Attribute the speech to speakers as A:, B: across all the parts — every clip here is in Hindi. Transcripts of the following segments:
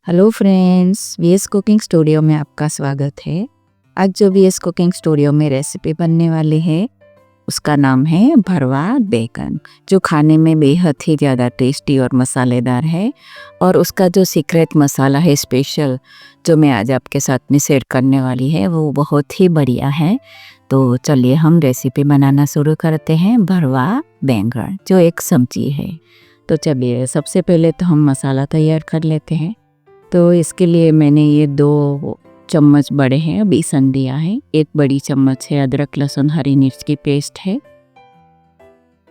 A: Hello friends, VS cooking studio में आपका स्वागत है। आज जो वीएस कुकिंग स्टूडियो में रेसिपी बनने वाली है उसका नाम है भरवा बैगन, जो खाने में बेहद ही ज़्यादा टेस्टी और मसालेदार है। और उसका जो सीक्रेट मसाला है स्पेशल, जो मैं आज आपके साथ में शेयर करने वाली है, वो बहुत ही बढ़िया है। तो चलिए हम रेसिपी बनाना शुरू करते हैं। भरवा बैंगन जो एक सब्जी है। तो चलिए सबसे पहले तो हम मसाला तैयार कर लेते हैं। तो इसके लिए मैंने ये 2 चम्मच बड़े हैं बेसन लिया है। 1 बड़ी चम्मच है अदरक लहसुन हरी मिर्च की पेस्ट है।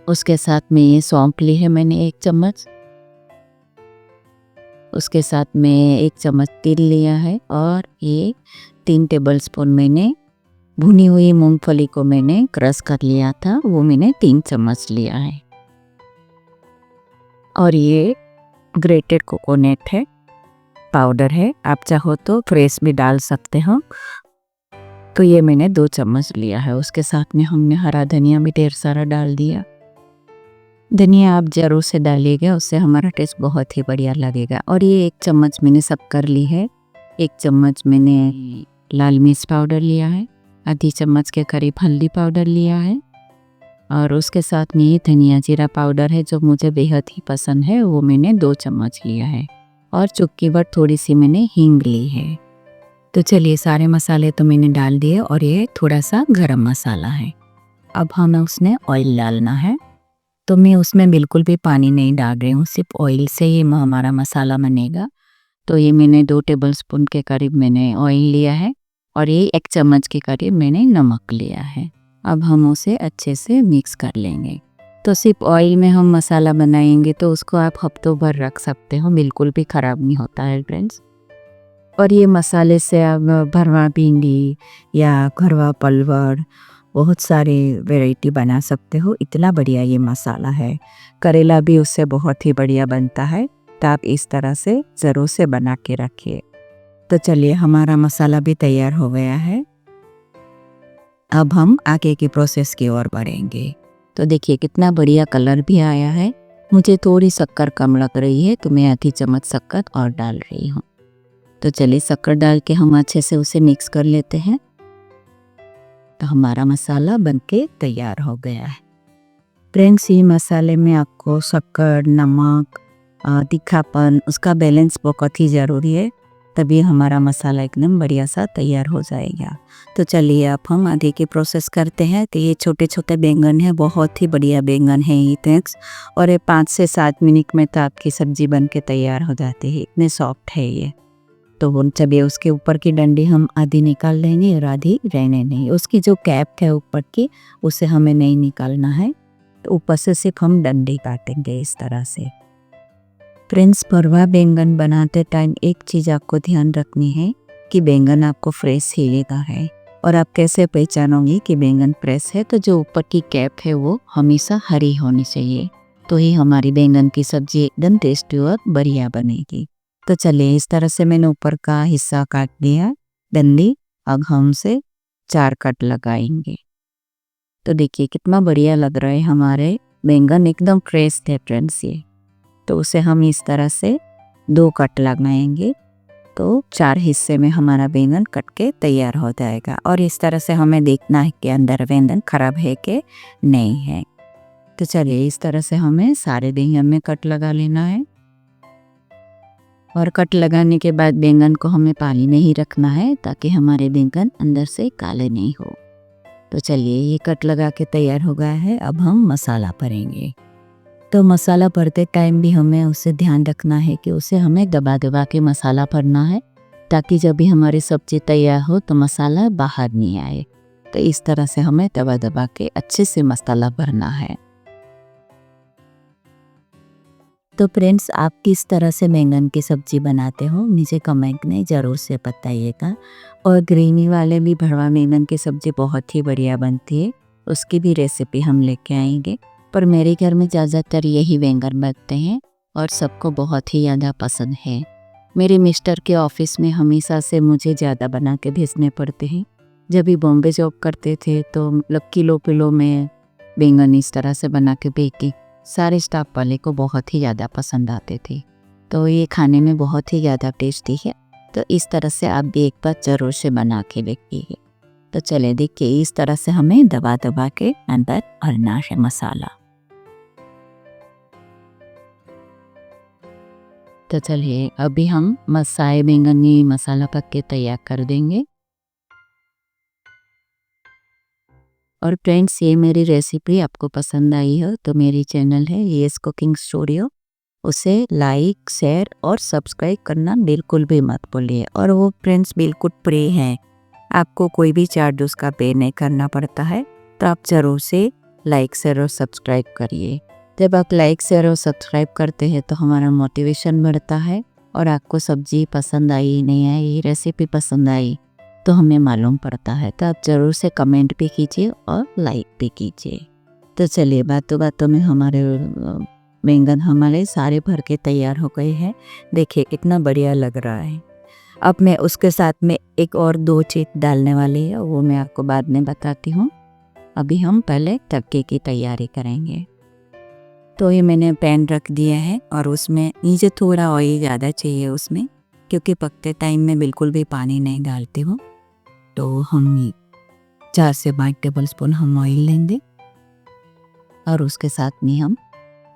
A: उसके साथ में ये सौंफ ली है मैंने 1 चम्मच। उसके साथ में 1 चम्मच तिल लिया है और ये 3 टेबलस्पून मैंने भुनी हुई मूंगफली को मैंने क्रश कर लिया था, वो मैंने 3 चम्मच लिया है। और ये ग्रेटेड कोकोनट है, पाउडर है, आप चाहो तो फ्रेश भी डाल सकते हो। तो ये मैंने 2 चम्मच लिया है। उसके साथ में हमने हरा धनिया भी ढेर सारा डाल दिया। धनिया आप ज़रूर से डालिएगा, उससे हमारा टेस्ट बहुत ही बढ़िया लगेगा। और ये 1 चम्मच मैंने शक्कर ली है। 1 चम्मच मैंने लाल मिर्च पाउडर लिया है। आधी चम्मच के करीब हल्दी पाउडर लिया है। और उसके साथ में ये धनिया जीरा पाउडर है, जो मुझे बेहद ही पसंद है, वो मैंने 2 चम्मच लिया है। और चुटकी भर थोड़ी सी मैंने हींग ली है। तो चलिए सारे मसाले तो मैंने डाल दिए। और ये थोड़ा सा गरम मसाला है। अब हमें उसमें ऑयल डालना है। तो मैं उसमें बिल्कुल भी पानी नहीं डाल रही हूँ, सिर्फ ऑयल से ही हमारा मसाला बनेगा। तो ये मैंने 2 टेबलस्पून के करीब मैंने ऑयल लिया है। और ये 1 चम्मच के करीब मैंने नमक लिया है। अब हम उसे अच्छे से मिक्स कर लेंगे। तो सिर्फ ऑयल में हम मसाला बनाएंगे तो उसको आप हफ्तों भर रख सकते हो, बिल्कुल भी ख़राब नहीं होता है फ्रेंड्स। और ये मसाले से आप भरवा भिंडी या भरवा पलवर बहुत सारे वैरायटी बना सकते हो। इतना बढ़िया ये मसाला है। करेला भी उससे बहुत ही बढ़िया बनता है। तो आप इस तरह से ज़रूर से बना के रखिए। तो चलिए हमारा मसाला भी तैयार हो गया है। अब हम आगे की प्रोसेस की ओर बढ़ेंगे। तो देखिए कितना बढ़िया कलर भी आया है। मुझे थोड़ी शक्कर कम लग रही है, तो मैं आधी चम्मच शक्कर और डाल रही हूँ। तो चलिए शक्कर डाल के हम अच्छे से उसे मिक्स कर लेते हैं। तो हमारा मसाला बनके तैयार हो गया है। फ्रेंड्स, ये मसाले में आपको शक्कर, नमक, तीखापन, उसका बैलेंस बहुत ही ज़रूरी है, तभी हमारा मसाला एकदम बढ़िया सा तैयार हो जाएगा। तो चलिए अब हम आगे की प्रोसेस करते हैं। तो ये छोटे छोटे बैंगन है, बहुत ही बढ़िया बैंगन है ये थैंक्स। और ये 5 से 7 मिनट में तो आपकी सब्जी बन के तैयार हो जाती है, इतने सॉफ्ट है ये। तो वो चलिए उसके ऊपर की डंडी हम आधी निकाल लेंगे और आधी रहने नहीं। उसकी जो कैप है ऊपर की, उसे हमें नहीं निकालना है। तो ऊपर से सिर्फ हम डंडी काटेंगे इस तरह से। फ्रेंड्स, भरवा बैंगन बनाते टाइम एक चीज़ आपको ध्यान रखनी है कि बैंगन आपको फ्रेश ही लेना है। और आप कैसे पहचानोगे कि बैंगन फ्रेश है? तो जो ऊपर की कैप है वो हमेशा हरी होनी चाहिए, तो ही हमारी बैंगन की सब्जी एकदम टेस्टी और बढ़िया बनेगी। तो चलिए इस तरह से मैंने ऊपर का हिस्सा काट दिया डंडी। अब हम से 4 कट लगाएंगे। तो देखिए कितना बढ़िया लग रहा है, हमारे बैंगन एकदम फ्रेश थे फ्रेंड्स ये। तो उसे हम इस तरह से 2 कट लगाएंगे। तो 4 हिस्से में हमारा बैंगन कट के तैयार हो जाएगा। और इस तरह से हमें देखना है कि अंदर बैंगन खराब है कि नहीं है। तो चलिए इस तरह से हमें सारे बैंगन में कट लगा लेना है। और कट लगाने के बाद बैंगन को हमें पानी में ही रखना है, ताकि हमारे बैंगन अंदर से काले नहीं हो। तो चलिए ये कट लगा के तैयार हो गया है। अब हम मसाला भरेंगे। तो मसाला भरते टाइम भी हमें उसे ध्यान रखना है कि उसे हमें दबा दबा के मसाला भरना है, ताकि जब भी हमारी सब्जी तैयार हो तो मसाला बाहर नहीं आए। तो इस तरह से हमें दबा दबा के अच्छे से मसाला भरना है। तो फ्रेंड्स, आप किस तरह से बैंगन की सब्जी बनाते हो मुझे कमेंट में ज़रूर से बताइएगा। और ग्रेवी वाले भी भरवा बैंगन की सब्जी बहुत ही बढ़िया बनती है, उसकी भी रेसिपी हम लेके आएंगे। पर मेरे घर में ज़्यादातर यही बैंगन बनते हैं और सबको बहुत ही ज़्यादा पसंद है। मेरे मिस्टर के ऑफिस में हमेशा से मुझे ज़्यादा बना के भेजने पड़ते हैं। जब भी बॉम्बे जॉब करते थे तो मतलब किलो किलो में बैंगन इस तरह से बना के भेजती, सारे स्टाफ वाले को बहुत ही ज़्यादा पसंद आते थे। तो ये खाने में बहुत ही ज़्यादा टेस्टी है। तो इस तरह से आप भी एक बार ज़रूर से बना के देखिए। तो चले देखिए, इस तरह से हमें दबा दबा के अंदर भरना है मसाला। तो चलिए अभी हम मसाए बैंगनी मसाला पक के तैयार कर देंगे। और फ्रेंड्स, ये मेरी रेसिपी आपको पसंद आई हो तो मेरी चैनल है येस कुकिंग स्टूडियो, उसे लाइक शेयर और सब्सक्राइब करना बिल्कुल भी मत भूलिए। और वो फ्रेंड्स बिल्कुल फ्री है, आपको कोई भी चार्ज उसका पे नहीं करना पड़ता है। तो आप ज़रूर से लाइक शेयर और सब्सक्राइब करिए। जब आप लाइक शेयर और सब्सक्राइब करते हैं तो हमारा मोटिवेशन बढ़ता है। और आपको सब्जी पसंद आई नहीं आई, रेसिपी पसंद आई तो हमें मालूम पड़ता है। तो आप ज़रूर से कमेंट भी कीजिए और लाइक भी कीजिए। तो चलिए, बातों बातों में हमारे बैंगन हमारे सारे भर के तैयार हो गए हैं। देखिए कितना बढ़िया लग रहा है। अब मैं उसके साथ में एक और 2 चीज़ डालने वाली है, वो मैं आपको बाद में बताती हूँ। अभी हम पहले तड़के की तैयारी करेंगे। तो ये मैंने पैन रख दिया है और उसमें नीचे थोड़ा ऑयल ज़्यादा चाहिए उसमें, क्योंकि पकते टाइम में बिल्कुल भी पानी नहीं डालती हूँ। तो हम 4 से 5 टेबल स्पून हम ऑयल लेंगे। और उसके साथ में हम,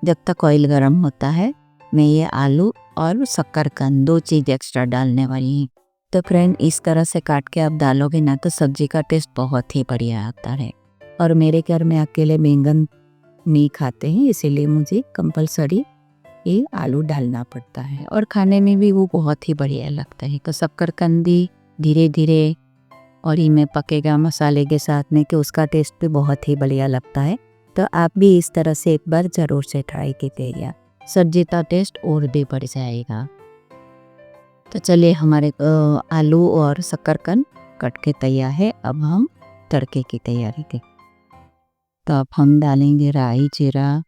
A: जब तक ऑयल गर्म होता है, मैं ये आलू और शक्करकंद 2 चीज़ एक्स्ट्रा डालने वाली हूँ। तो फ्रेंड, इस तरह से काट के आप डालोगे ना तो सब्जी का टेस्ट बहुत ही बढ़िया आता है। और मेरे घर में अकेले बैंगन नहीं खाते हैं, इसीलिए मुझे कंपलसरी ये आलू डालना पड़ता है। और खाने में भी वो बहुत ही बढ़िया लगता है। तो शक्करकंद भी धीरे धीरे और इनमें पकेगा मसाले के साथ में, कि उसका टेस्ट भी बहुत ही बढ़िया लगता है। तो आप भी इस तरह से एक बार ज़रूर से ट्राई कीजिएगा, सब्जी का टेस्ट और भी बढ़ जाएगा। तो चलिए, हमारे आलू और शक्करकंद कट के तैयार है। अब हम तड़के की तैयारी के। तो अब हम डालेंगे राई जीरा,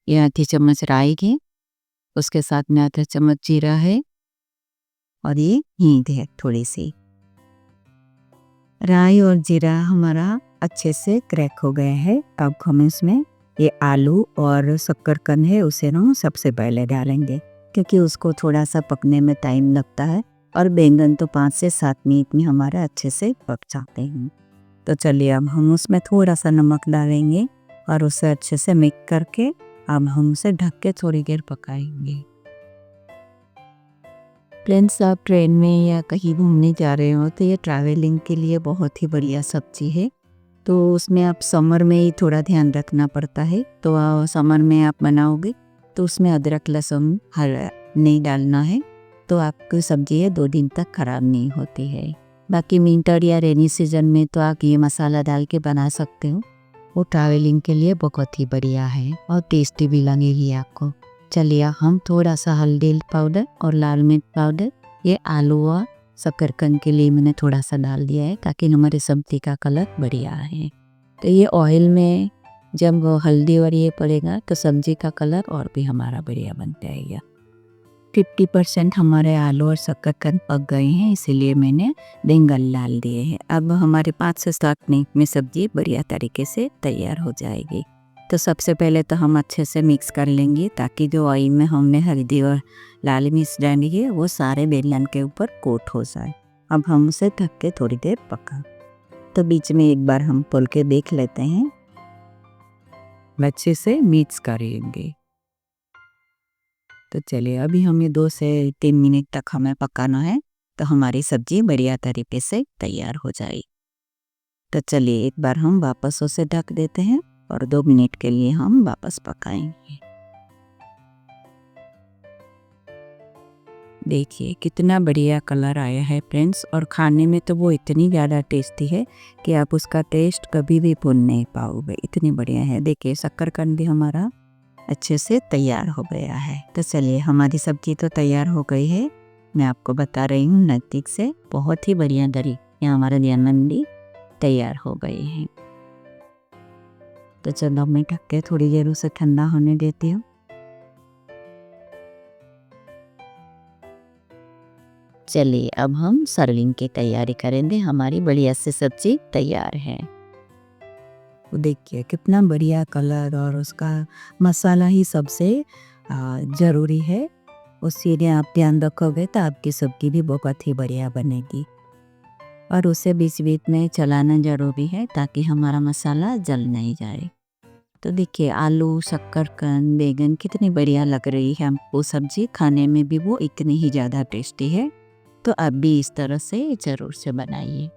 A: ये आधी चम्मच राई की, उसके साथ में आधा चम्मच जीरा है और ये हींग है थोड़ी सी। राई और जीरा हमारा अच्छे से क्रैक हो गया है। अब हम इसमें ये आलू और शक्करकंद है उसे ना सबसे पहले डालेंगे, क्योंकि उसको थोड़ा सा पकने में टाइम लगता है। और बैंगन तो 5 से 7 मिनट में हमारा अच्छे से पक जाते हैं। तो चलिए, अब हम उसमें थोड़ा सा नमक डालेंगे और उसे अच्छे से मिक्स करके अब हम उसे ढक के थोड़ी देर पकाएंगे। फ्रेंड्स, आप ट्रेन में या कहीं घूमने जा रहे हो तो ये ट्रैवलिंग के लिए बहुत ही बढ़िया सब्जी है। तो उसमें आप समर में ही थोड़ा ध्यान रखना पड़ता है। तो समर में आप बनाओगे तो उसमें अदरक लहसुन हरा नहीं डालना है, तो आपकी सब्जी है 2 दिन तक खराब नहीं होती है। बाकी विंटर या रेनी सीजन में तो आप ये मसाला डाल के बना सकते हो, वो ट्रैवलिंग के लिए बहुत ही बढ़िया है और टेस्टी भी लगेगी आपको। चलिए, हम थोड़ा सा हल्दी पाउडर और लाल मिर्च पाउडर ये आलू और शक्करकंद के लिए मैंने थोड़ा सा डाल दिया है, ताकि हमारे सब्जी का कलर बढ़िया है। तो ये ऑयल में जब हल्दी और ये पड़ेगा तो सब्जी का कलर और भी हमारा बढ़िया बन जाएगा। 50% हमारे आलू और शक्करकंद पक गए हैं, इसीलिए मैंने बैंगन डाल दिए हैं। अब हमारे 5 से 7 मिनट में सब्जी बढ़िया तरीके से तैयार हो जाएगी। तो सबसे पहले तो हम अच्छे से मिक्स कर लेंगे, ताकि जो ऑयल में हमने हल्दी और लाल मिर्च डाली है वो सारे बैंगन के ऊपर कोट हो जाए। अब हम उसे ढक के थोड़ी देर पका। तो बीच में एक बार हम खोल के देख लेते हैं, अच्छे से मिक्स करेंगे। तो चलिए, अभी हमें 2 से 3 मिनट तक हमें पकाना है, तो हमारी सब्जी बढ़िया तरीके से तैयार हो जाएगी। तो चलिए, एक बार हम वापस उसे ढक देते हैं और 2 मिनट के लिए हम वापस पकाएंगे। देखिए कितना बढ़िया कलर आया है फ्रेंड्स, और खाने में तो वो इतनी ज़्यादा टेस्टी है कि आप उसका टेस्ट कभी भी भूल नहीं पाओगे, इतनी बढ़िया है। देखिए, शक्करकंद भी हमारा अच्छे से तैयार हो गया है। तो चलिए, हमारी सब्जी तो तैयार हो गई है। मैं आपको बता रही हूँ नज़दीक से, बहुत ही बढ़िया दरी यहाँ हमारा बैंगन भी तैयार हो गए हैं। तो चलो, मैं ढक के थोड़ी देर उसे ठंडा होने देती हूँ। चलिए, अब हम सर्विंग की तैयारी करेंगे। हमारी बढ़िया से सब्जी तैयार है। देखिए कितना बढ़िया कलर, और उसका मसाला ही सबसे ज़रूरी है। उससे यदि आप ध्यान रखोगे तो आपकी सब्ज़ी भी बहुत ही बढ़िया बनेगी। और उसे बीच-बीच में चलाना ज़रूरी है ताकि हमारा मसाला जल नहीं जाए। तो देखिए आलू, शक्करकंद, बैंगन कितनी बढ़िया लग रही है हमको सब्ज़ी, खाने में भी वो इतनी ही ज़्यादा टेस्टी है। तो आप भी इस तरह से ज़रूर से बनाइए।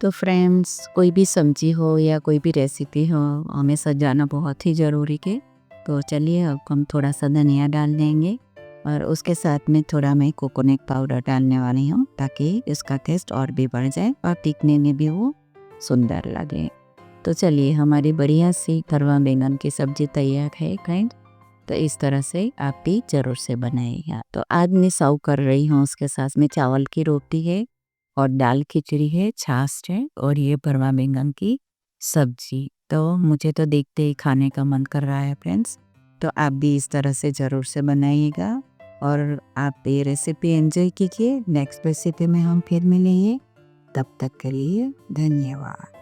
A: तो फ्रेंड्स, कोई भी सब्ज़ी हो या कोई भी रेसिपी हो, हमें सजाना बहुत ही ज़रूरी है। तो चलिए अब हम थोड़ा सा धनिया डाल देंगे और उसके साथ में थोड़ा मैं कोकोनट पाउडर डालने वाली हूँ ताकि इसका टेस्ट और भी बढ़ जाए और दिखने में भी वो सुंदर लगे। तो चलिए हमारी बढ़िया सी भरवा बैंगन की सब्ज़ी तैयार है फ्रेंड। तो इस तरह से आप भी ज़रूर से बनाइएगा। तो आज मैं सर्व कर रही हूँ, उसके साथ में चावल की रोटी है और दाल खिचड़ी है, छाछ है और ये भरवा बैंगन की सब्जी। तो मुझे तो देखते ही खाने का मन कर रहा है फ्रेंड्स। तो आप भी इस तरह से ज़रूर से बनाइएगा और आप ये रेसिपी एंजॉय कीजिए। नेक्स्ट रेसिपी में हम फिर मिलेंगे, तब तक के लिए धन्यवाद।